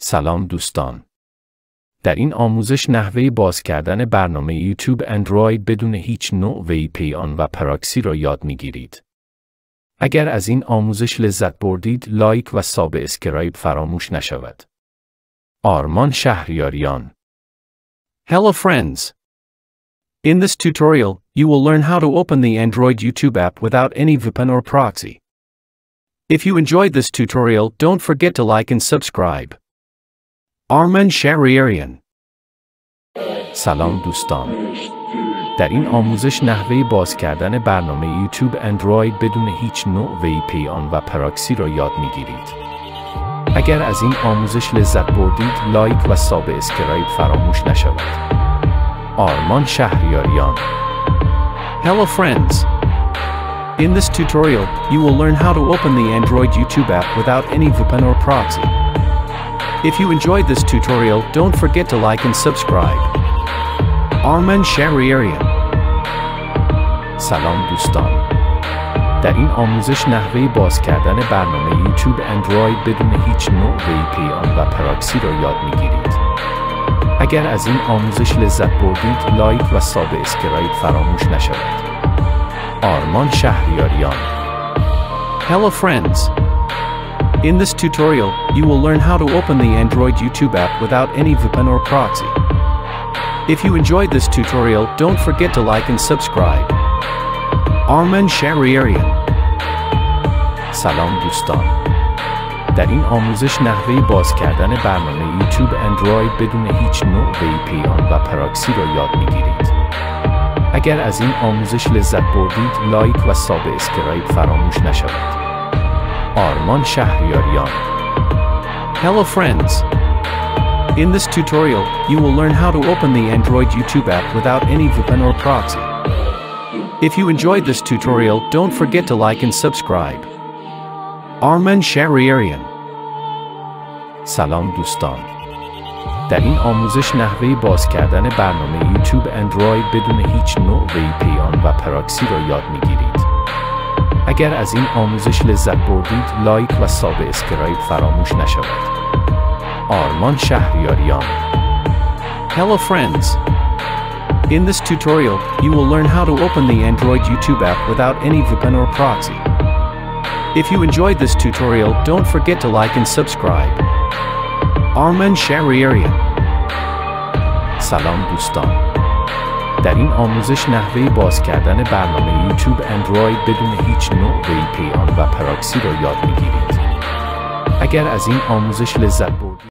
سلام دوستان. در این آموزش نحوه باز کردن برنامه یوتیوب اندروید بدون هیچ نوع VPN و پراکسی را یاد می‌گیرید. اگر از این آموزش لذت بردید، لایک و سابسکرایب فراموش نشود. آرمان شهریاریان. Hello friends. In this tutorial, you will learn how to open the Android YouTube app without any VPN or proxy. If you enjoyed this tutorial, don't forget to like and subscribe. Arman Shahriarian. سلام دوستان. در این آموزش نحوه باز کردن برنامه یوتیوب اندروید بدون هیچ نوع VPN و پراکسی را یاد می‌گیرید. اگر از این آموزش لذت بردید، لایک و سابسکرایب فراموش نشود. آرمان شهریاریان. Hello friends. In this tutorial, you will learn how to open the Android YouTube app without any VPN or proxy. If you enjoyed this tutorial, don't forget to like and subscribe. Arman Shahriarian. سلام دوستان. در این آموزش نحوه باز کردن برنامه یوتیوب اندروید بدون هیچ نوع VPN و پراکسی را یاد می‌گیرید. اگر از این آموزش لذت بردید، لایک و سابسکرایب فراموش نشود. آرمان شهریاریان. Hello friends. In this tutorial, you will learn how to open the Android YouTube app without any VPN or proxy. If you enjoyed this tutorial, don't forget to like and subscribe. Arman Shahriarian. سلام دوستان. در این آموزش نحوه باز کردن برنامه یوتیوب اندروید بدون هیچ نوع VPN و پراکسی را یاد می‌گیرید. اگر از این آموزش لذت بردید، لایک و سابسکرایب فراموش نشود. آرمان شهریاریان. Hello friends. In this tutorial, you will learn how to open the Android YouTube app without any VPN or proxy. If you enjoyed this tutorial, don't forget to like and subscribe. Arman Shahriarian. سلام دوستان. در این آموزش نحوه باز کردن برنامه یوتیوب اندروید بدون هیچ نوع VPN و پراکسی را یاد می‌گیرید. اگر از این آموزش لذت بردید، لایک و سابسکرایب فراموش نشود. آرمان شهریاریان. Hello friends. In this tutorial, you will learn how to open the Android YouTube app without any VPN or proxy. If you enjoyed this tutorial, don't forget to like and subscribe. Arman Shahriarian. سلام دوستان. در این آموزش نحوه باز کردن برنامه یوتیوب اندروید بدون هیچ نوع VPN و پراکسی را یاد می‌گیرید. اگر از این آموزش لذت بردید